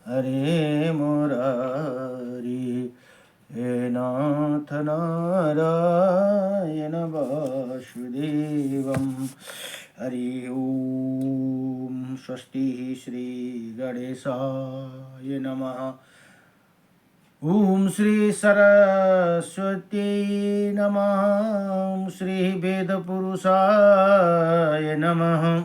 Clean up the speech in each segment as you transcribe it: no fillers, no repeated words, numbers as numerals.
हरे मुरारी हे नाथ नारायण वासुदेवं हरि ओम। स्वस्ति श्री गणेशाय नमः। ओम श्री सरस्वती नमः। ओम श्री वेदपुरुषाय नमः।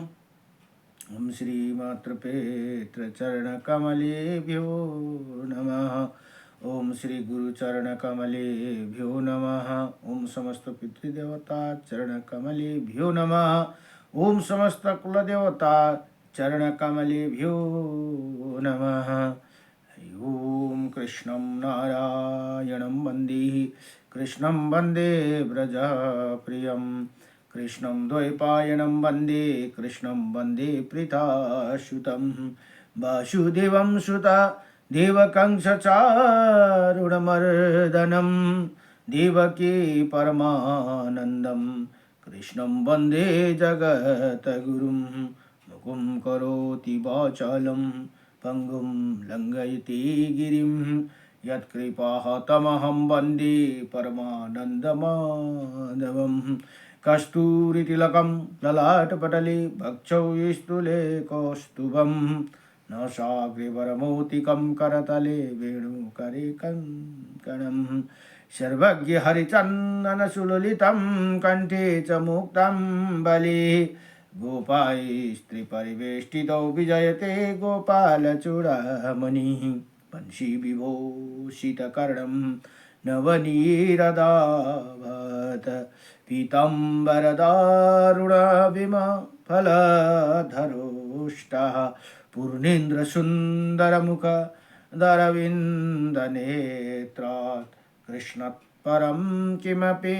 ओम श्री मातृपेत्र चरण कमलेभ्यो नमः। ओम श्री गुरु चरण कमलेभ्यो नमः। ओम समस्त पितृदेवता चरण कमलेभ्यो नमः। ओम समस्त कुलदेवता चरण कमलेभ्यो नमः। हरि ओम। कृष्णं नारायणं वन्दे कृष्णं वन्दे व्रजप्रियं कृष्णं द्वैपायनं वन्दे कृष्णं वन्दे प्रीताश्रुतं वासुदेवं सुता देवकं सचारुणमर्दनं देवकी परमानन्दं कृष्णं वन्दे जगद्गुरुं मुखं करोति वाचालं पंगुं लंघयति गिरिं यत्कृपातमहं वन्दे परमानन्दमाधवं कस्तूरितिलकं ललाटपटले वक्षौ स्थूले कौस्तुभं नासाग्रवरमौक्तिकं करतले वेणुकरे कङ्कणं सर्वज्ञ हरिचन्दनसुललितं कंठे च मुक्तं बलि गोपाय स्त्रीपरिवेष्टितौ विजयते गोपालचूडामणिः वंशी विभूषितकर्णं नवनीरदाभत पीताम्बरदारुणविमफलधरोष्टः पूर्णेन्द्रसुन्दरमुख दरविन्दनेत्रात् कृष्णात् परं किमपि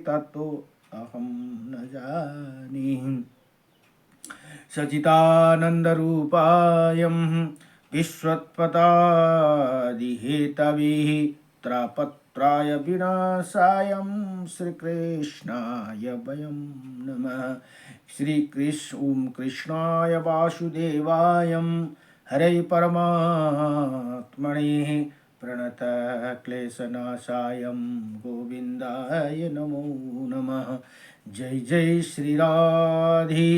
तत्तो अहं न जानीमि। सच्चिदानन्दरूपायं विश्वोत्पत्यादिहेतवे त्रयीतापत्रय विनाशाय श्रीकृष्णाय वयं नमः। ओम कृष्णाय वासुदेवाय हरे परमात्मने प्रणतक्लेशनाशाय गोविन्दाय नमो नमः। जय जय श्री राधे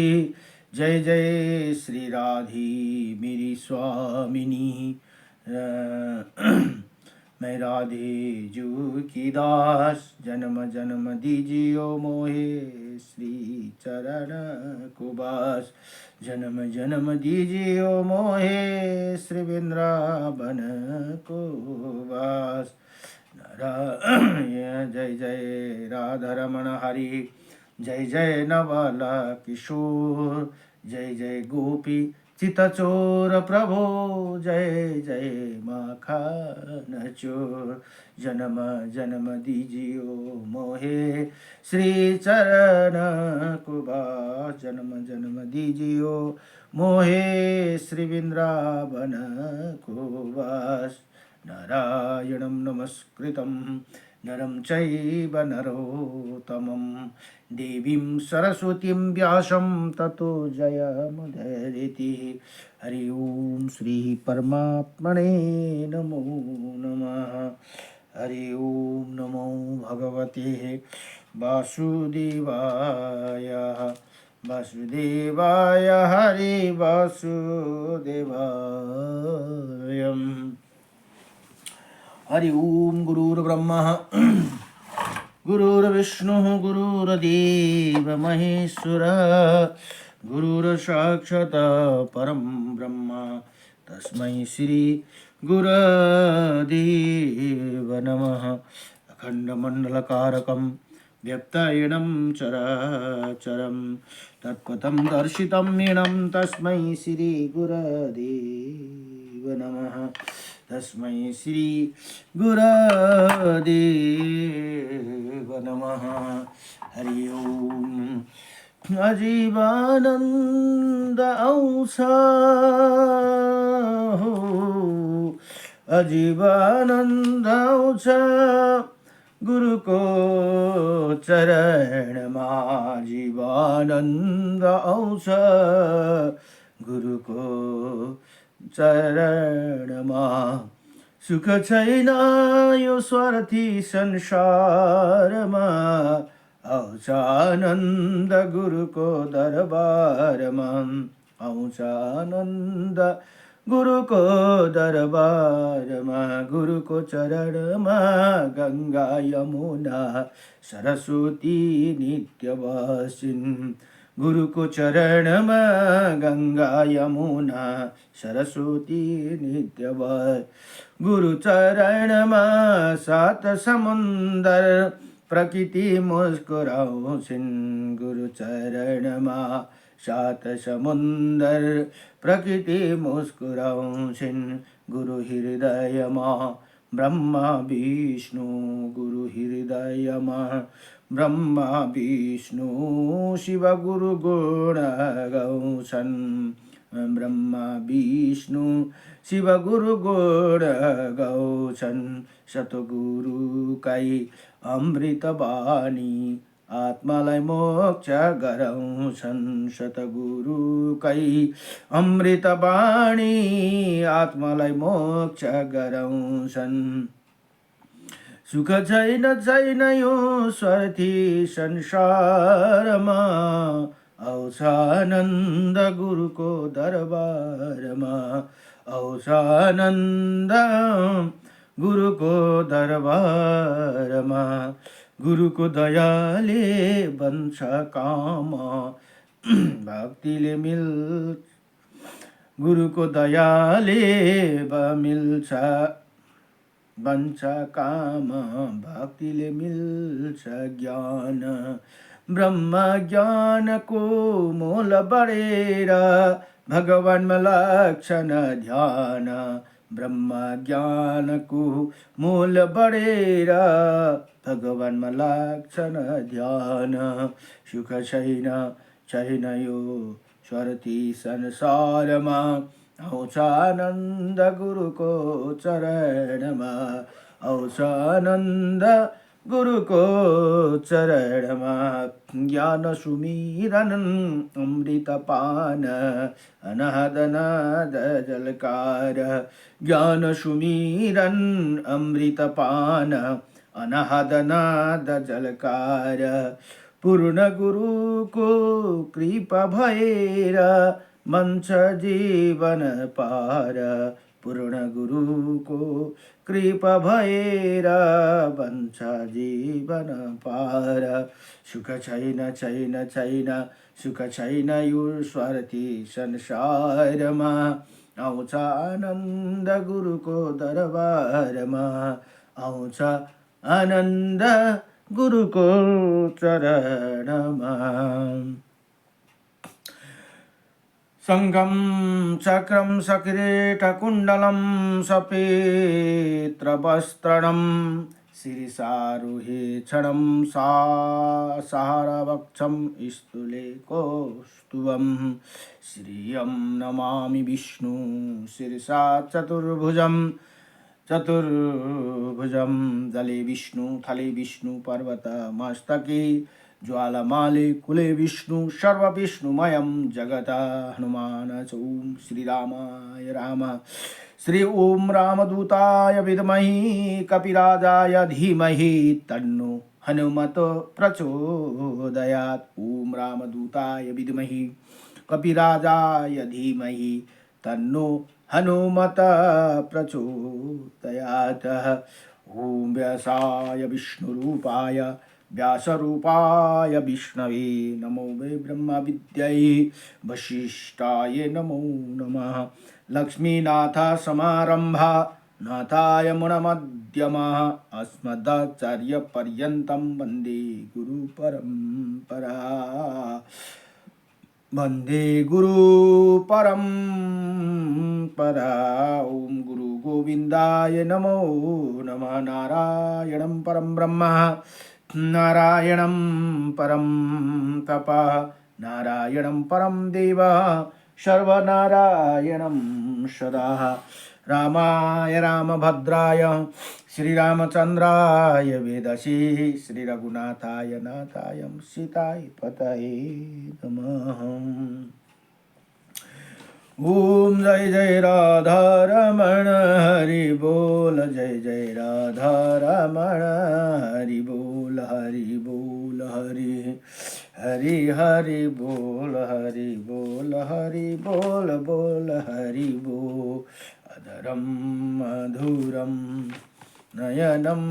जय जय श्री राधे मेरी स्वामिनी। मैं राधे जू की दास जन्म जन्म दीजियो मोहे श्री चरण को बास जन्म जन्म दीजियो मोहे श्री वृंदावन को बास। जय जय राधारमण हरि जय जय नवला किशोर जय जय गोपी चितचोर प्रभो जय जय माखन चोर जन्म जन्म दीजियो मोहे श्री चरण कुबास जन्म जन्म दीजियो मोहे श्री वृंदावन कुबास। नारायणं नमस्कृतं नरं चैव नरोत्तमं देवीं सरस्वतीं व्यासं ततो जयमुदीरयेत्। हरि ओम श्री परमात्मने नमो नमः। हरि ओम नमो भगवते वासुदेवाय वासुदेवाय हरि वासुदेवाय। हरि ओम। गुरुर्ब्रह्मा गुरुर्विष्णुः गुरुर्देव महेश्वरः गुरुर्साक्षात् परं ब्रह्म तस्मै श्री गुरुदेव नमः। अखण्डमण्डलकारकं व्यक्तयेनं चराचरं तत्पथं दर्शितं येनं तस्मै श्री गुरुदेव नमः। तस्मै श्री गुरुदेव नमः। हरि ओम। अजीवानंद औषा अजीवानंद औषा गुरु को चरण में जीवानंद औषा गुरु को चरणमा सुख छैन यो स्वार्थी संसारमा आउँछ आनन्द गुरुको दरबारमा आउँछ आनन्द गुरुको दरबारमा गुरुको चरणमा गङ्गा यमुना सरस्वती नित्य बसिन् गुरुको चरणमा गङ्गा यमुना सरस्वती नित्य बस गुरु चरणमा सात समुन्दर प्रकृति मुस्कुराउँछिन् गुरु चरणमा सात समुन्दर प्रकृति मुस्कुराउँछिन् गुरु हृदयमा ब्रह्मा विष्णु गुरु हृदयमा ब्रह्मा विष्णु शिव गुरु गुण गाउँछन् ब्रह्मा विष्णु शिव गुरु गुण गाउँछन् सतगुरुकै अमृत बानी आत्मालाई मोक्ष गराउँछन् सतगुरुकै अमृत बाणी आत्मालाई मोक्ष गराउँछन् सुख छैन छैन यो स्वार्थी संसारमा आउँछ आनन्द गुरुको दरबारमा आउँछ आनन्द गुरुको दरबारमा गुरुको दयाले बन्छ काम भक्तिले गुरुको दयाले मिल्छ बन्छ काम भक्तिले मिल्छ ज्ञान ब्रह्म ज्ञानको मोल बढेर भगवानमा लक्षण ध्यान ब्रह्म ज्ञानको मोल बढेर भगवानमा लक्षण ध्यान सुख छैन छैन यो स्वार्थी संसारमा आउँछ आनन्द गुरुको चरणमा आउँछ आनन्द गुरुको चरणमा ज्ञान सुमिरन अमृत पान अनाहद नाद जलकार ज्ञान सुमिरन अमृत पान अनाहद नाद जलकार पूर्ण गुरुको कृपा भएर मन्छ जीवन पार पूर्ण गुरुको कृपा भएर बन्छ जीवन पार सुख छैन छैन छैन सुख छैन यो स्वार्थी संसारमा आउँछ आनन्द गुरुको दरबारमा आउँछ आनन्द गुरुको चरणमा शङ्खं चक्रं सकिरीटकुण्डलं सपेत्रवस्त्रं शिरसारुहेक्षणं सहारवक्षं स्थूले कौस्तुभं श्रियं नमामि विष्णु शिरसा चतुर्भुजं जले विष्णु थले विष्णु पर्वत मस्तके ज्वालमाले कुले विष्णु सर्वविष्णुमयं जगत हनुमान च ओम श्रीरामाय राम श्री ओम रामदूताय विद्महि कपिराजाय धीमहि तन्नो हनुमत प्रचोदयात् ओम रामदूताय विद्महि कपिराजाय धीमहि तन्नो हनुमत प्रचोदयात् ओम व्यासाय विष्णुरूपाय व्यासरूपाय विष्णवे नमो वै ब्रह्म विद्यै वशिष्ठाय नमो नमः लक्ष्मीनाथ समारंभा नाथाय मुनमध्यमः अस्मदाचार्य पर्यन्तं वन्दे गुरु परम्परा वन्दे गुरु परम्परा ओम गुरु गोविंदाय नमो नमः नारायणं परं ब्रह्म नारायणं परं तपः नारायणं परं देवः सर्वनारायणं सदा रामाय रामभद्राय श्रीरामचन्द्राय वेदसे श्रीरघुनाथाय नाथाय सीताय पतये नमः ओम जय जय राधा रमण हरि बोल, जय जय राधा रमण हरि बोल, हरि बोल, हरि हरि हरि बोल, हरि बोल, हरि बोल, बोल हरि बोल। अधरम मधुरम नयनम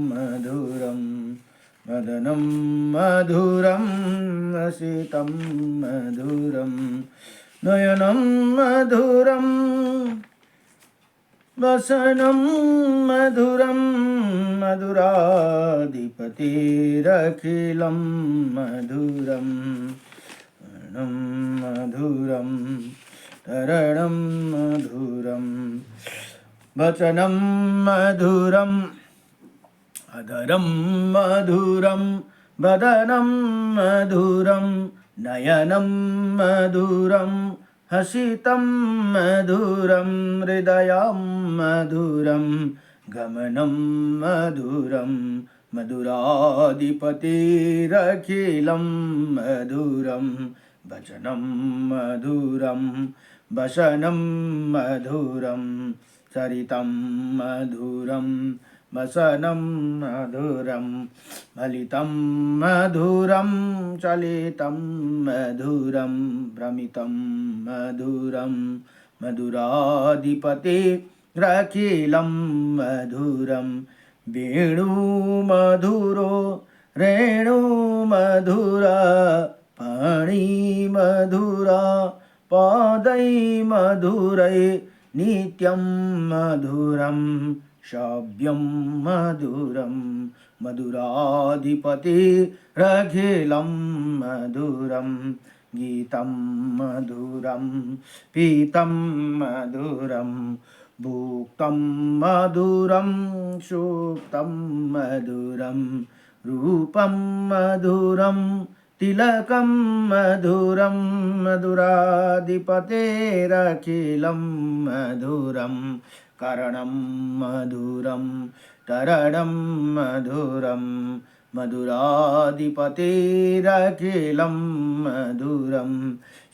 मधुरम मदनं मधुरं रसितं मधुरं नयनं मधुरं वसनं मधुरं मधुराधिपतिरखिलं मधुरं वर्णं मधुरं तरणं मधुरं वचनं मधुरम् अधरं मधुरं वदनं मधुरं नयनं मधुरं हसितं मधुरं हृदयं मधुरं गमनं मधुरं मधुराधिपतिरखिलं मधुरं वचनं मधुरं वसनं मधुरं चरितं मधुरं वसनं मधुरं फलितं मधुरं चलितं मधुरं भ्रमितं मधुरं मधुराधिपतिरखिलं मधुरं वेणुमधुरो रेणुमधुरा पाणिमधुरा पादै मधुरै नित्यं मधुरं शाव्यं मधुरं मधुराधिपतिरखिलं मधुरं गीतं मधुरं पीतं मधुरं भुक्तं मधुरं सुप्तं मधुरं रूपं मधुरं तिलकं मधुरं मधुराधिपतेरखिलं मधुरं करणं मधुरं तरणं मधुरं मधुराधिपतेरखिलं मधुरं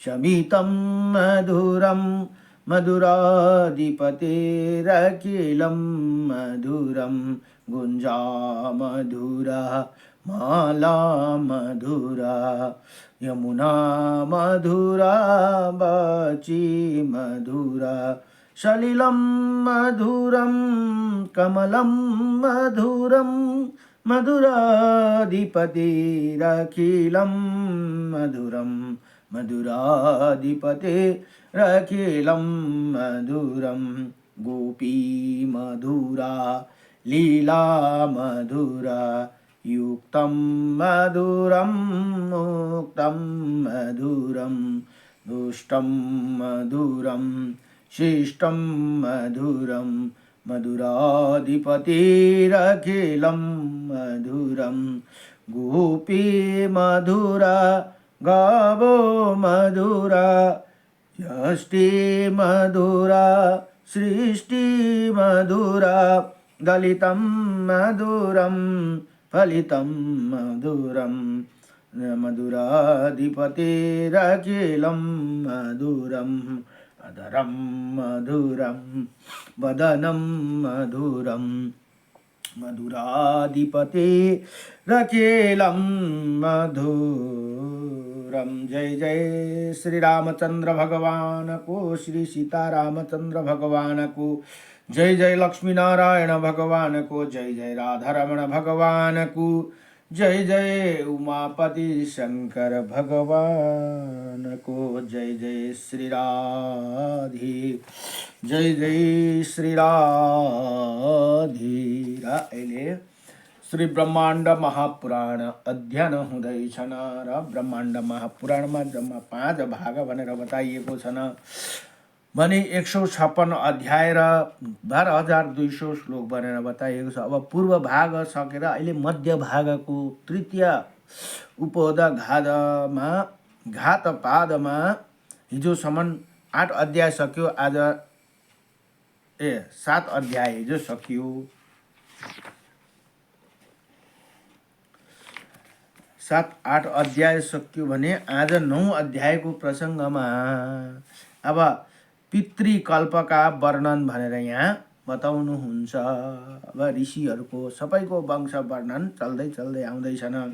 शमितं मधुरं मधुराधिपतेरखिलं मधुरं गुञ्जा मधुरा माला मधुरा यमुना मधुरा वाची मधुरा सलिलं मधुरं कमलं मधुरं मधुराधिपतिरखिलं मधुरं मधुराधिपतिरखिलं मधुरं गोपी मधुरा लीला मधुरा युक्तं मधुरं मुक्तं मधुरं दुष्टं मधुरं शिष्टं मधुरं मधुराधिपतिरखिलं मधुरं गोपी मधुरा गावो मधुरा यष्टि मधुरा सृष्टि मधुरा दलितं मधुरं फलितं मधुरं मधुराधिपतिरखिलं मधुरम् अधरं मधुरं वदनं मधुरं मधुराधिपतिरखिलं मधुरं। जय जय श्री रामचंद्र भगवान को, श्री सीता रामचंद्र भगवान को, जय जय लक्ष्मी नारायण भगवान को, जय जय राधा रमण भगवान को, जय जय उमापति शंकर भगवान को, जय जय श्री राधे, जय जय श्री राधे। अहिले श्री ब्रह्माण्ड महापुराण अध्ययन हुँदैछ र ब्रह्माण्ड महापुराणमा जम्मा 5 भाग भनेर बताइएको छ भने 156 अध्याय र 12,200 श्लोक भनेर बताइएको छ। अब पूर्व भाग सकेर अहिले मध्य भागको तृतीय उपोद घातपादमा हिजोसम्म 8 अध्याय सक्यो। आज 7 अध्याय हिजो सकियो। 7-8 अध्याय सक्यो भने आज 9 अध्यायको प्रसङ्गमा अब पितृकल्पका वर्णन भनेर यहाँ बताउनुहुन्छ। अब ऋषिहरूको सबैको वंश वर्णन चल्दै चल्दै आउँदैछन्।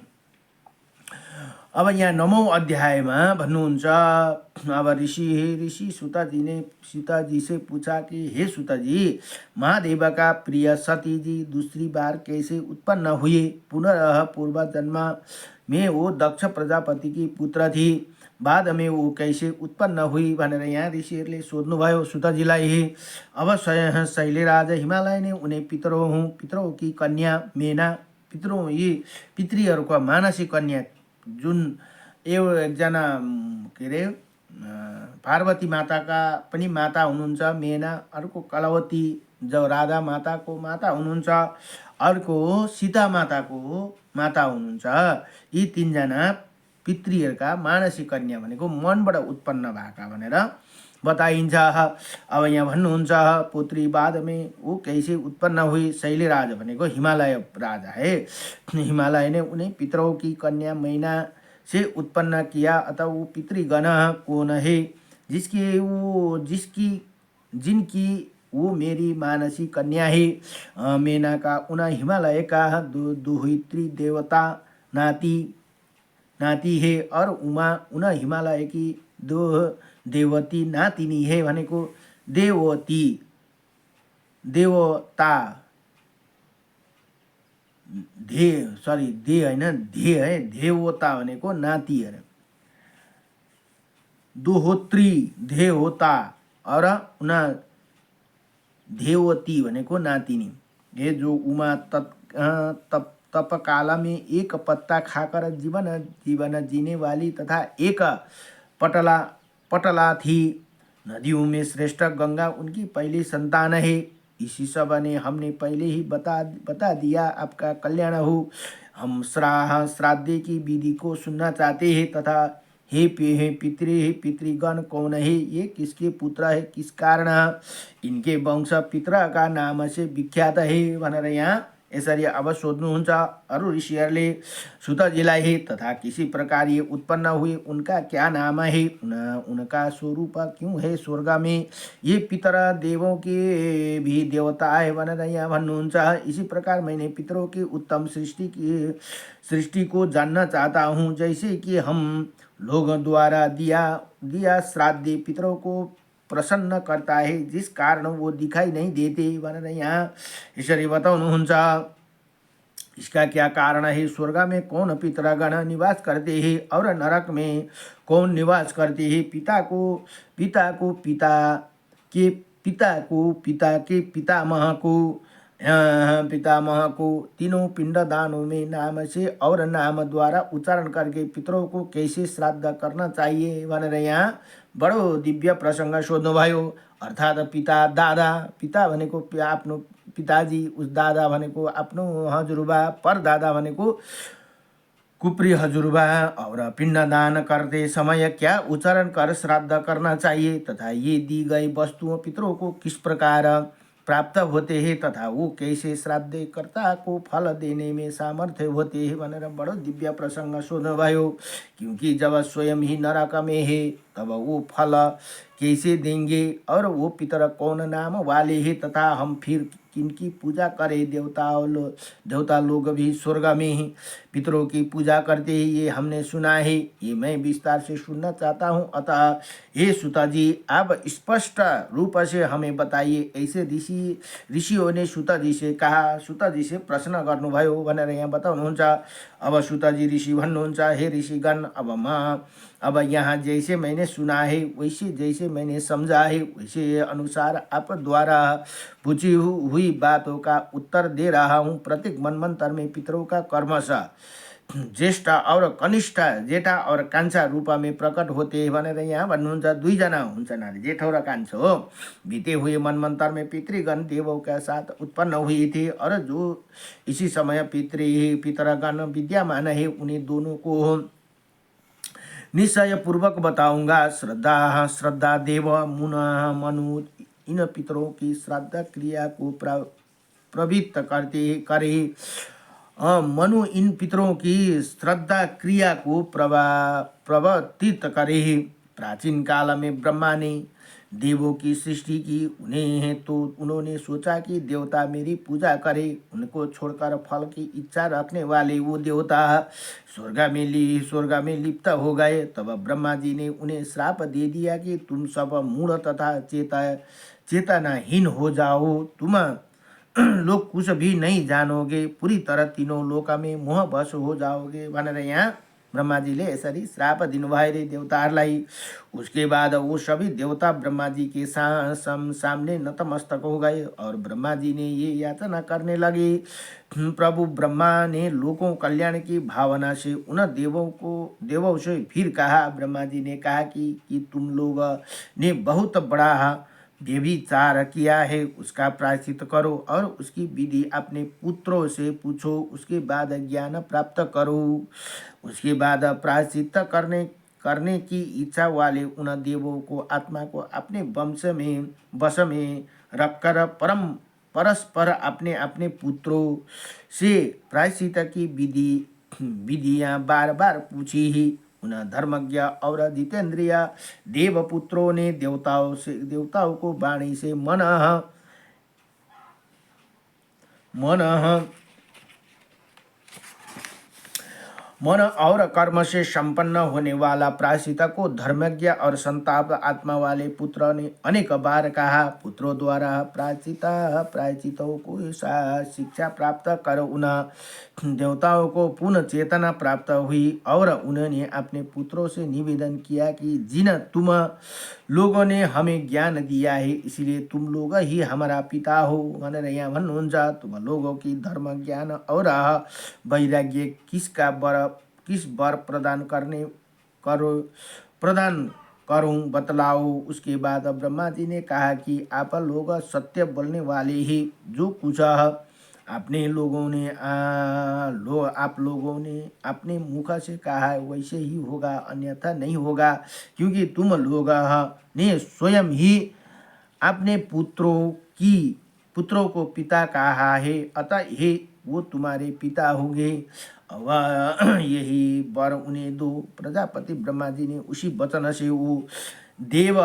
अब यहाँ 9औं अध्यायमा भन्नुहुन्छ, अब ऋषि सूताजी ने सीताजी से पूछा कि हे सूताजी, महादेव का प्रिय सती जी दूसरी बार कैसे उत्पन्न हुए? पुनः पूर्व जन्म में वो दक्ष प्रजापति की पुत्र थी, बाद में वो कैसे उत्पन्न हुई भनेर यहाँ ऋषिहरूले सोध्नुभयो सूताजीलाई। अब स्वयं शैलराज हिमालय ने उन्हें पितरों की कन्या मेना, पितृहरूको मानसी कन्या जुन एकजना के अरे पार्वती माताका पनि माता हुनुहुन्छ मेना, अर्को कलावती जो राधा माताको माता हुनुहुन्छ, अर्को सीता माताको माता हुनुहुन्छ। यी तीनजना पितृहरूका मानसी कन्या भनेको मनबाट उत्पन्न भएका भनेर बताइन्छ। अब यहाँ भन्नुहुन्छ पुत्री बाद में वो कैसे उत्पन्न हुई? शैलराज भनेको हिमालय राजा है। हिमालय ने उन्हें पितरों की कन्या मैना से उत्पन्न किया, अतः वो पितृगण कौन है जिनकी वो मेरी मानसी कन्या है। मेना का उन हिमालय का दुहित्री देवता नाती है और उमा उन हिमालय की देवती नातिनी है भनेको देवता देवता भनेको नाति अरे दोहोत्री देवता और उना देवती भनेको नातिनी। ये जो उमा तप काल में एक पत्ता खाकर जीवन जीने वाली तथा एक पटला थी। नदियों में श्रेष्ठ गंगा उनकी पहली संतान है। इसी सब ने हमने पहले ही बता दिया, आपका कल्याण हो। हम श्राद्ध की विधि को सुनना चाहते हैं तथा हे पितृगण कौन है? ये किसके पुत्र है? किस कारण इनके वंश पितृ का नाम से विख्यात है भनेर यहाँ यसरी अब सोध्नुहुन्छ अरू ऋषिहरूले सूतजीलाई। तथा किसी प्रकार ये उत्पन्न हुए, उनका क्या नाम है? उनका स्वरूप क्यों है स्वर्ग में? ये पितर देवों के भी देवता है भनेर यहाँ भन्नुहुन्छ। इसी प्रकार मैंने पितरों की उत्तम सृष्टि को जानना चाहता हूँ। जैसे कि हम लोगों द्वारा दिया श्राद्ध पितरों को प्रसन्न करता है, जिस कारण वो दिखाई नहीं देते भनेर यहाँ यसरी बताउनुहुन्छ। इसका क्या कारण है? स्वर्ग में कौन पितृगण निवास करते हैं और नरक में कौन निवास करते हैं? पिता के पितामह को तीनों पिंडदानों में नाम से और नाम द्वारा उच्चारण करके पितरों को कैसे श्राद्ध करना चाहिए भनेर यहाँ बडो दिव्य प्रसंग सोध्नुभयो। अर्थात पिता भनेको आफ्नो पिताजी, उस दादा भनेको आफ्नो हजुरबा, पर दादा भनेको कुप्री हजुरबा। और पिंडदान करते समय क्या उच्चारण कर श्राद्ध करना चाहिए तथा ये दी गई वस्तुओं पितरों को किस प्रकार प्राप्त होते हैं तथा वो कैसे श्राद्ध कर्ता को फल देने में सामर्थ्य होते हैं भनेर बडो दिव्य प्रसंग सोध्नुभयो। क्योंकि जब स्वयं ही नरक में है तब वो फल कैसे देंगे और वो पितर कौन नाम वाले हैं तथा हम फिर किनकी पूजा करें? देवता लोग भी स्वर्ग में ही पितरों की पूजा करते हैं, ये हमने सुना है। ये मैं विस्तार से सुनना चाहता हूँ। अतः हे सूताजी, आप स्पष्ट रूप से हमें बताइए। ऐसे ऋषियों ने सूताजी से कहा, सूताजी से प्रश्न गर्नुभयो भनेर यहाँ बताउनुहुन्छ। अब सूताजी ऋषि भन्नुहुन्छ, हे ऋषिगण, अब यहाँ जैसे मैंने सुना है वैसे जैसे मैंने समझा है वैसे अनुसार आप द्वारा पूछी हुई बातों का उत्तर दे रहा हूँ। प्रत्येक मनमंत्र में पितरों का कर्मशः ज्येष्ठ और कनिष्ठ, जेठा और कान्छा रूप में प्रकट होते हैं भनेर यहाँ भन्नुहुन्छ। दुईजना हुन्छन् अरे, जेठो र कान्छो हो। बीते हुए मनमंत्र में पितृगण देवों के साथ उत्पन्न हुए थे और जो इसी समय पितरगण विद्यमान है उन्हें दोनों को निश्चय पूर्वक बताऊंगा। श्रद्धा देव मनु इन पितरों की श्राद्ध क्रिया को प्रवृत्त करे। मनु इन पितरों की श्रद्धा क्रिया को प्रवर्तित करे। प्राचीन काल में ब्रह्मा ने देवों की सृष्टि की उन्हें, तो उन्होंने सोचा कि देवता मेरी पूजा करे। उनको छोड़कर फल की इच्छा रखने वाले वो देवता स्वर्ग में लिप्त हो गए। तब ब्रह्मा जी ने उन्हें श्राप दे दिया कि तुम सब मूढ़ तथा चेतनाहीन हो जाओ। तुम लोग कुछ भी नहीं जानोगे, पूरी तरह तीनों लोक में मोहवश हो जाओगे भनेर यहाँ ब्रह्माजीले यसरी श्राप दिनुभयो रे देवताहरूलाई। उसके बाद वो सभी देवता ब्रह्मा जी के सामने नतमस्तक हो गए और ब्रह्मा जी ने ये याचना करने लगे। प्रभु ब्रह्मा ने लोकों कल्याण की भावना से उन देवों से फिर कहा। ब्रह्मा जी ने कहा कि तुम लोग ने बहुत बड़ा व्यभिचार किया है, उसका प्रायश्चित करो और उसकी विधि अपने पुत्रों से पूछो। उसके बाद ज्ञान प्राप्त करो। उसके बाद प्रायश्चित करने की इच्छा वाले उन देवों को आत्मा को अपने वश में रखकर परस्पर अपने अपने पुत्रों से प्रायश्चित की विधियां बार बार पूछी ही। उन धर्मज्ञ और जितेंद्रिय देवपुत्रों ने देवताओं को वाणी से मन और कर्म से संपन्न होने वाला प्रायश्चित को धर्मज्ञ और संताप आत्मा वाले पुत्र ने अनेक बार कहा। पुत्रों द्वारा प्रायश्चितों को शिक्षा प्राप्त कर उन देवताओं को पुनः चेतना प्राप्त हुई और उन्होंने अपने पुत्रों से निवेदन किया कि जिन तुम लोगों ने हमें ज्ञान दिया है, इसलिए तुम लोग ही हमारा पिता हो भनेर यहाँ भन्नुहुन्छ। तुम लोगों की धर्म ज्ञान और वैराग्य किस वर प्रदान करूं बतलाओ। उसके बाद ब्रह्मा जी ने कहा कि आप लोग सत्य बोलने वाले ही, जो कुछ आप लोगों ने अपने मुख से कहा है वैसे ही होगा, अन्यथा नहीं होगा, क्योंकि तुम लोग ने स्वयं ही अपने पुत्रों को पिता कहा है, अतः हे वो तुम्हारे पिता होंगे। वह यही वर उन्हें दो। प्रजापति ब्रह्मा जी ने उसी वचन से वो देव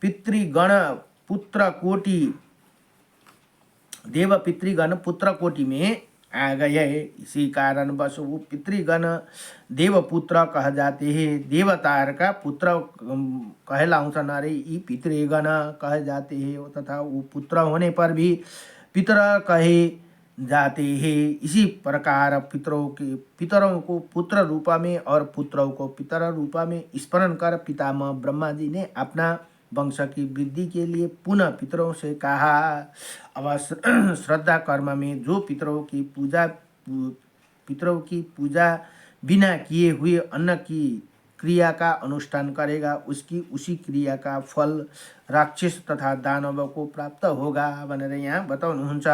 पितृगण पुत्र कोटि में आ गए। इसी कारण बस वो पितृगण देवपुत्र कह जाते हैं। देवतार का पुत्र कहलाउँछन् अरे यी पितृगण कह जाते हैं, तथा वो पुत्र होने पर भी पितर कहे जाते हैं। इसी प्रकार पितरों को पुत्र रूप में और पुत्रों को पितर रूप में स्मरण कर पितामह ब्रह्मा जी ने अपना वंश की वृद्धि के लिए पुनः पितरों से कहा। अब श्रद्धा कर्म में जो पितरों की पूजा बिना किए हुए अन्न की क्रिया का अनुष्ठान करेगा, उसकी उसी क्रिया का फल राक्षस तथा दानव को प्राप्त होगा भनेर यहाँ बताउनुहुन्छ।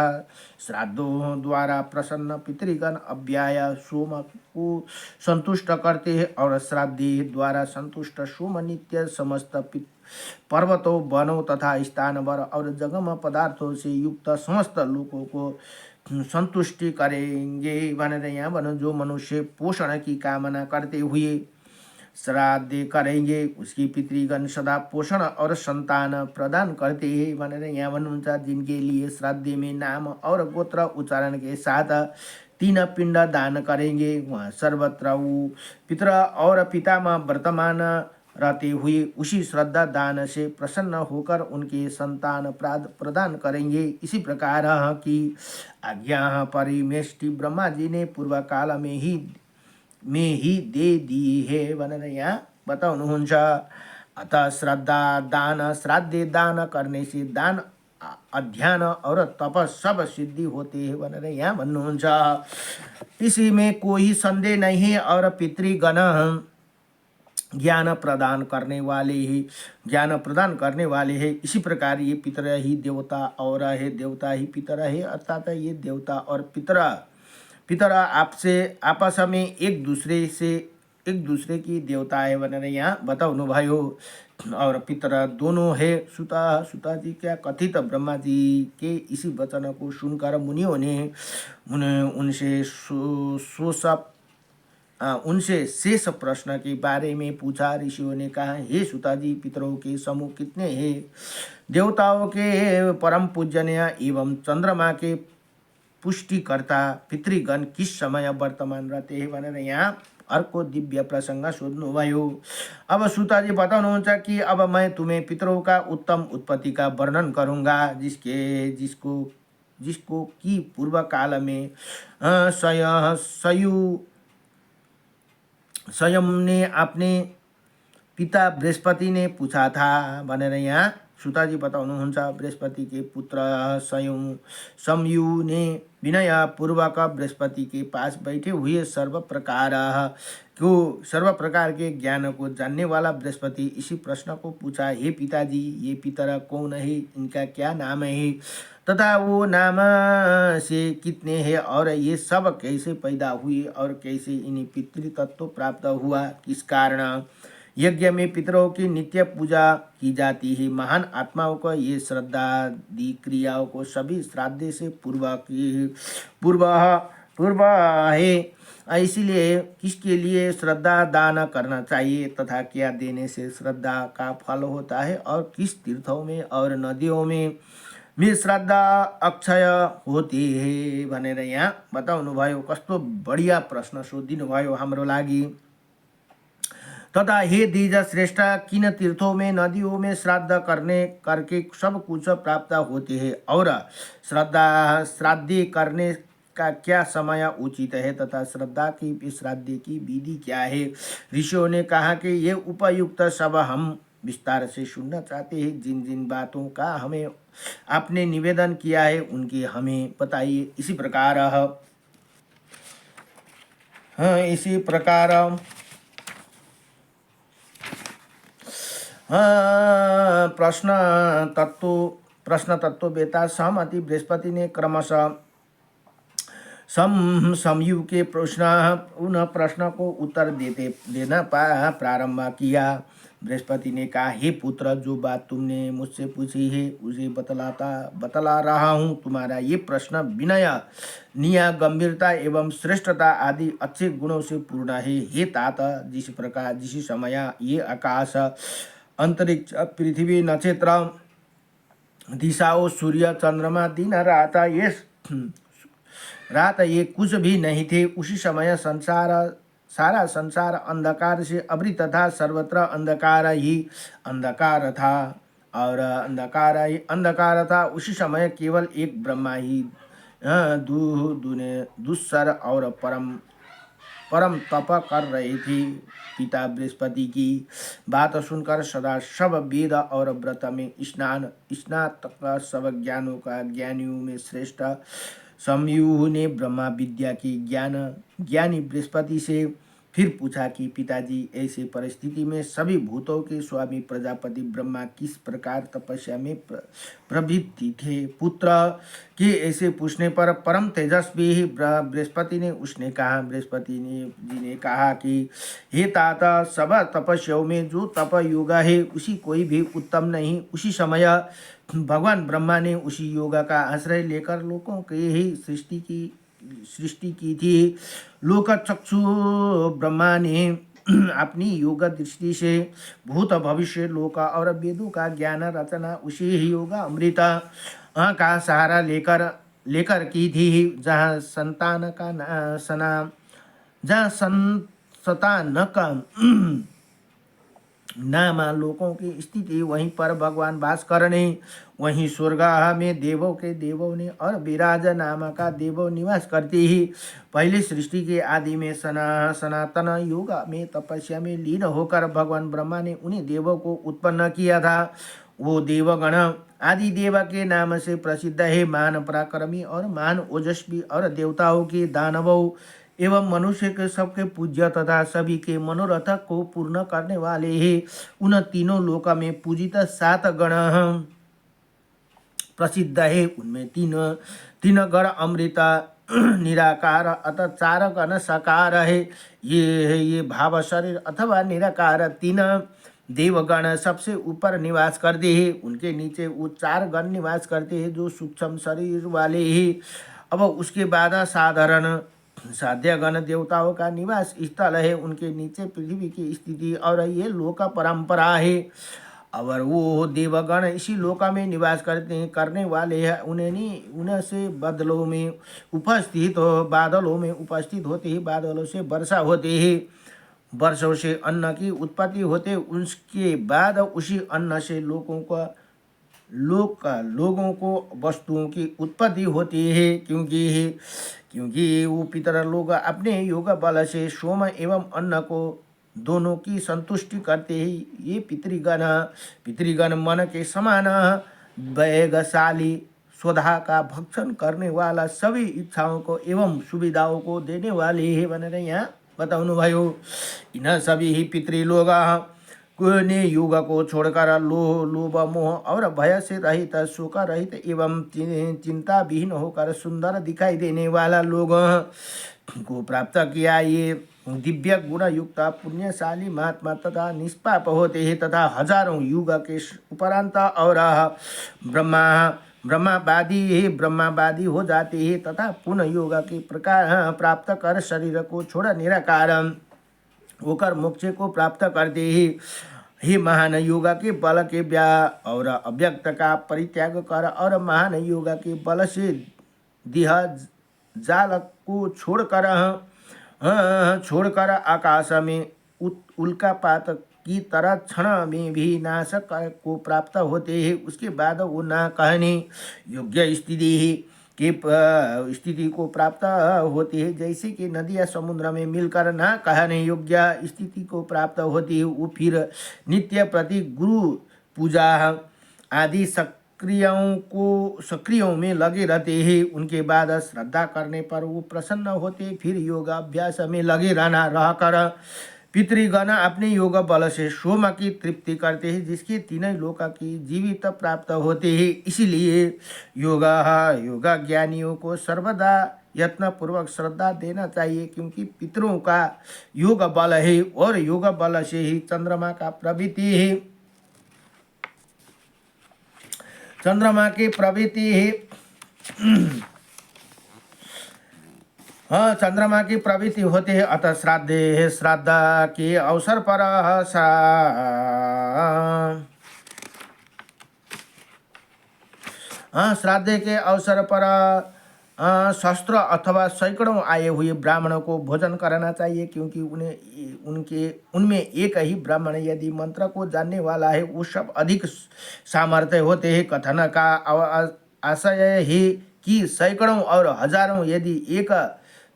श्राद्धों द्वारा प्रसन्न पितृगण अव्याय सोम को संतुष्ट करते हैं और श्राद्धि द्वारा संतुष्ट सोम नित्य समस्त पर्वतों वनों तथा स्थानवर और जगम पदार्थों से युक्त समस्त लोगों को संतुष्टि करेंगे भनेर यहाँ भनौँ। जो मनुष्य पोषण की कामना करते हुए श्राद्ध करेंगे, उसकी पितृगण सदा पोषण और संतान प्रदान करते हैं भनेर यहाँ भन्नुहुन्छ। जिनके लिए श्राद्ध में नाम और गोत्र उच्चारण के साथ 3 पिंड दान करेंगे, वहाँ सर्वत्र वो पितर और पितामह वर्तमान रहते हुए उसी श्रद्धा दान से प्रसन्न होकर उनके संतान प्रदान करेंगे। इसी प्रकार की आज्ञा परिमेष्टि ब्रह्मा जी ने पूर्व काल में ही दे दी है भनेर यहाँ बताउनुहुन्छ। अतः श्राद्ध दान करने से दान अध्ययन और तपस सब सिद्धि होते हैं भनेर यहाँ भन्नुहुन्छ। इसी में कोई संदेह नहीं है और पितृगण ज्ञान प्रदान करने वाले हैं। इसी प्रकार ये पितर ही देवता और है, देवता ही पितर है, अर्थात ये देवता और पितर आपस में एक दूसरे की देवता है भनेर यहाँ बताउनु भयो। और पितर दोनों है। सुता जी क्या कथित ब्रह्मा जी के इसी वचन को सुनकर मुनियों ने उनसे उनसे शेष प्रश्न के बारे में पूछा। ऋषियों ने कहा, हे सुता जी, पितरों के समूह कितने हैं? देवताओं के परम पूजनीय एवं चंद्रमा के पुष्टिकर्ता पितृगण किस समय वर्तमान रहते हैं भनेर यहाँ अर्को दिव्य प्रसंग सोध्नुभयो। अब सुताजी बताउनुहुन्छ कि अब मैं तुम्हें पितरों का उत्तम उत्पत्ति का वर्णन करूँगा, जिसको कि पूर्व काल में स्वयं ने अपने पिता बृहस्पति ने पूछा था भनेर यहाँ सुताजी बताउनुहुन्छ। बृहस्पति के पुत्र समयु ने विनय पूर्वक बृहस्पति के पास बैठे हुए सर्व प्रकार के ज्ञान को जानने वाला बृहस्पति इसी प्रश्न को पूछा, हे पिताजी, ये पितर कौन है, इनका क्या नाम है तथा वो नाम से कितने हैं और ये सब कैसे पैदा हुए और कैसे इन्हें पितृतत्व प्राप्त हुआ, किस कारण यज्ञ में पितरों की नित्य पूजा की जाती है। महान आत्माओं को ये श्रद्धादि क्रियाओं को सभी श्राद्ध से पूर्व है। इसीलिए किसके लिए श्रद्धा दान करना चाहिए तथा क्या देने से श्रद्धा का फल होता है और किस तीर्थों में और नदियों में श्रद्धा अक्षय होती है भनेर यहाँ बताउनु भयो। कस्तो बढिया प्रश्न सोधिनु भयो हाम्रो लागि। तथा हे द्विज श्रेष्ठ, किन तीर्थों में नदियों में श्राद्ध करके सब कुछ प्राप्त होते हैं और श्राद्ध करने का क्या समय उचित है तथा श्राद्ध की विधि क्या है? ऋषियों ने कहा कि ये उपयुक्त सब हम विस्तार से सुनना चाहते हैं। जिन जिन बातों का हमें आपने निवेदन किया है उनकी हमें बताइए। इसी प्रकार प्रश्न तत्ववेता सहमति बृहस्पति ने क्रमशः समयु के प्रश्न को उत्तर देना प्रारंभ किया। बृहस्पति ने कहा, हे पुत्र, जो बात तुमने मुझसे पूछी है उसे बतला रहा हूँ। तुम्हारा ये प्रश्न विनय, निया, गंभीरता एवं श्रेष्ठता आदि अच्छे गुणों से पूर्ण है। हे तात, जिस समय ये आकाश, अंतरिक्ष, पृथ्वी, नक्षत्र, दिशाओं, सूर्य, चंद्रमा, दिन, रात ये कुछ भी नहीं थे, उसी समय सारा संसार अंधकार से आवृत था। सर्वत्र अंधकार ही अंधकार था और अंधकार था। उसी समय केवल एक ब्रह्मा ही दुस्सर और परम तप कर रहे थे। पिता बृहस्पति की बात सुनकर सदा सब वेद और व्रत में स्नातक सब ज्ञानियों में श्रेष्ठ समयु ने ब्रह्मा विद्या की ज्ञानी बृहस्पति से फिर पूछा कि पिताजी, ऐसे परिस्थिति में सभी भूतों के स्वामी प्रजापति ब्रह्मा किस प्रकार तपस्या में प्रवृत्ति थे? पुत्र के ऐसे पूछने पर परम तेजस्वी बृहस्पति जी ने कहा कि हे ताता, सब तपस्याओं में जो तप योग है उसी कोई भी उत्तम नहीं। उसी समय भगवान ब्रह्मा ने उसी योग का आश्रय लेकर लोगों की ही सृष्टि की थी। लोकचक्षु ब्रह्मा ने अपनी योग दृष्टि से भूत भविष्य लोक और वेदों का ज्ञान रचना उसी ही योग अमृत का सहारा लेकर की थी। जहाँ संतान का नाम लोगों की स्थिति, वहीं पर भगवान वास करने, वहीं स्वर्ग में देवों ने और विराज नाम का देवो निवास करते ही। पहले सृष्टि के आदि में सनातन युग में तपस्या में लीन होकर भगवान ब्रह्मा ने उन्हीं देवों को उत्पन्न किया था। वो देवगण आदि देव के नाम से प्रसिद्ध है। मान पराक्रमी और मान ओजस्वी और देवताओं के दानवों एवं मनुष्य के सबके पूज्य तथा सभी के मनोरथ को पूर्ण करने वाले हैं। उन तीनों लोक में पूजित 7 गण प्रसिद्ध है। उनमें तीन गण अमृत निराकार अतः 4 गण साकार है। ये भाव शरीर अथवा निराकार 3 देवगण सबसे ऊपर निवास करते हैं। उनके नीचे वो 4 गण निवास करते हैं जो सूक्ष्म शरीर वाले हैं। अब उसके बाद साधारण साध्य गण देवताओं का निवास स्थल है, उनके नीचे पृथ्वी की स्थिति और ये लोक परंपरा है। और वो देवगण इसी लोका में निवास करने वाले हैं, उन्हें नहीं उनसे बादलों में उपस्थित होते ही बादलों से वर्षा होती है, वर्षों से अन्न की उत्पत्ति होते, उसके बाद उसी अन्न से लोगों को वस्तुओं की उत्पत्ति होती है, क्योंकि वो पितर लोग अपने योग बल से सोम एवं अन्न को दोनों की संतुष्टि करते हैं। ये पितृगण मन के समान वेगशाली स्वधा का भक्षण करने वाला, सभी इच्छाओं को एवं सुविधाओं को देने वाले है भनेर यहाँ बताउनु भयो। इन सभी ही पितृलोग ने युग को छोड़कर लोभ मोह और भय से रहित, शोक रहित एवं चिंता विहीन होकर सुंदर दिखाई देने वाला लोग को प्राप्त किया। ये दिव्य गुण युक्त पुण्यशाली महात्मा तथा निष्पाप होते हैं तथा हजारों युग के उपरांत और ब्रह्मावादी हो जाते हैं तथा पुनः योग के प्रकार प्राप्त कर शरीर को छोड़ निराकार होकर मोक्ष को प्राप्त करते हैं। हे महान योगा के बल के और अव्यक्त का परित्याग कर और महान योगा के बल से देह जाल को छोड़कर आकाश में उल्कापात की तरह क्षण में भी नाश को प्राप्त होते हैं। उसके बाद वो न कहने योग्य स्थिति को प्राप्त होती है, जैसे कि नदियाँ समुद्र में मिलकर न कहने योग्य स्थिति को प्राप्त होती है। वो फिर नित्य प्रति गुरु पूजा आदि सक्रियों में लगे रहते हैं। उनके बाद श्रद्धा करने पर वो प्रसन्न होते, फिर योग अभ्यास में लगे रहकर पितृगण अपने योग बल से सोम की तृप्ति करते हैं, जिसके तीनों लोक की जीवित प्राप्त होते हैं। इसीलिए योग ज्ञानियों को सर्वदा यत्न पूर्वक श्रद्धा देना चाहिए, क्योंकि पितरों का योग बल है और योग बल से ही चंद्रमा का प्रवृत्ति है। चंद्रमा की प्रवृत्ति है चंद्रमा की प्रवृत्ति होती है। अतः श्राद्ध के अवसर पर श्राद्ध के अवसर पर शस्त्र अथवा सैकड़ों आए हुए ब्राह्मणों को भोजन कराना चाहिए, क्योंकि उनमें एक ही ब्राह्मण यदि मंत्र को जानने वाला है, वो सब अधिक सामर्थ्य होते हैं। कथन का आशय है कि सैकड़ों और हजारों यदि एक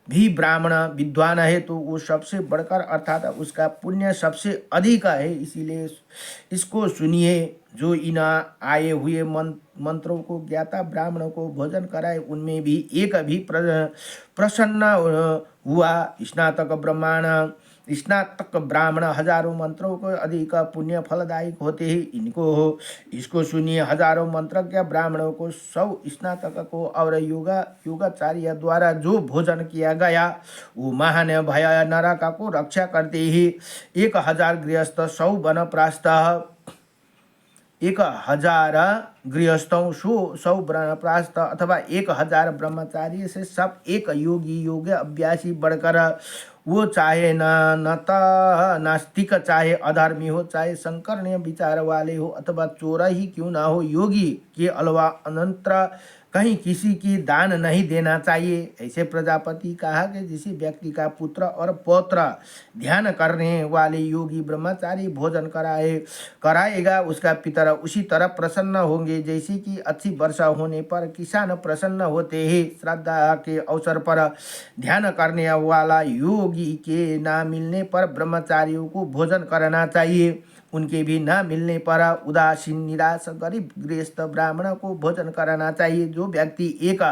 भी ब्राह्मण विद्वान है तो वो सबसे बढ़कर अर्थात उसका पुण्य सबसे अधिक है। इसीलिए इसको सुनिए, जो इन आए हुए मंत्रों को ज्ञाता ब्राह्मणों को भोजन कराए, उनमें भी एक भी प्रसन्न हुआ। स्नातक ब्राह्मण हजारों मंत्रों को अधिक पुण्य फलदायक होते हैं। इसको सुनिए, हजारों मंत्रज्ञ ब्राह्मणों को 100 स्नातक को और योगाचार्य द्वारा जो भोजन किया गया वो महान भय नरक को रक्षा करते हैं। 1000 गृहस्थ 100 वनप्रस्थ 1000 गृहस्थों 100 वनप्रस्थ अथवा 1000 ब्रह्मचारी से सब एक योग अभ्यासी बढ़कर, वो चाहे नास्तिक, चाहे अधर्मी हो, चाहे संकरणीय विचार वाले हो अथवा चोर ही क्यों ना हो, योगी के अलावा अनंतर कहीं किसी की दान नहीं देना चाहिए। ऐसे प्रजापति कहा कि जिस व्यक्ति का पुत्र और पौत्र ध्यान करने वाले योगी ब्रह्मचारी भोजन कराएगा, उसका पितर उसी तरह प्रसन्न होंगे जैसे कि अच्छी वर्षा होने पर किसान प्रसन्न होते हैं। श्रद्धा के अवसर पर ध्यान करने वाला योगी के ना मिलने पर ब्रह्मचारियों को भोजन करना चाहिए। उनके भी न मिलने पर उदासीन निराश गरीब गृहस्थ ब्राह्मण को भोजन कराना चाहिए। जो व्यक्ति एक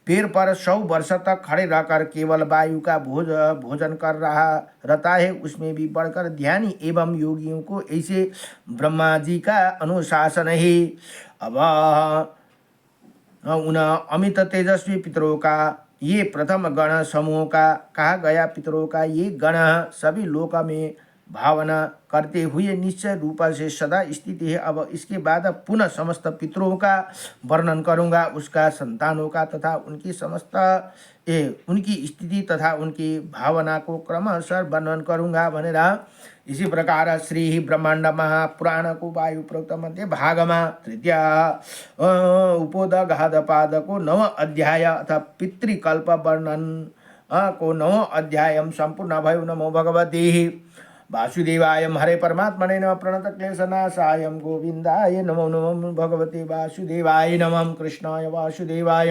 पैर पर 100 वर्ष तक खड़े रहकर केवल वायु का भोजन कर रहता है, उसमें भी बढ़कर ध्यानी एवं योगियों को ऐसे ब्रह्मा जी का अनुशासन है। अब उन अमित तेजस्वी पितरों का ये प्रथम गण समूह का कहा गया। पितरों का ये गण सभी लोक में भावना करते हुए निश्चय रूप से सदा स्थित है। अब इसके बाद पुनः समस्त पितरों का वर्णन करूँगा, उसका संतानों का तथा उनकी समस्त उनकी स्थिति तथा उनकी भावना को क्रमशः वर्णन करूँगा भनेर इसी प्रकार श्री ब्रह्मांड महापुराण को वायु प्रोक्त मध्य भाग में तृतीय उपोदघात पाद को 9 अध्याय अथवा पितृकल्प वर्णन को 9 अध्याय संपूर्ण भयो। नमो भगवते वासुदेवाय हरे परमात्मने नमः प्रणत क्लेशनाशाय गोविंदाय नमो। नमो भगवते वासुदेवाय नमः कृष्णाय वासुदेवाय।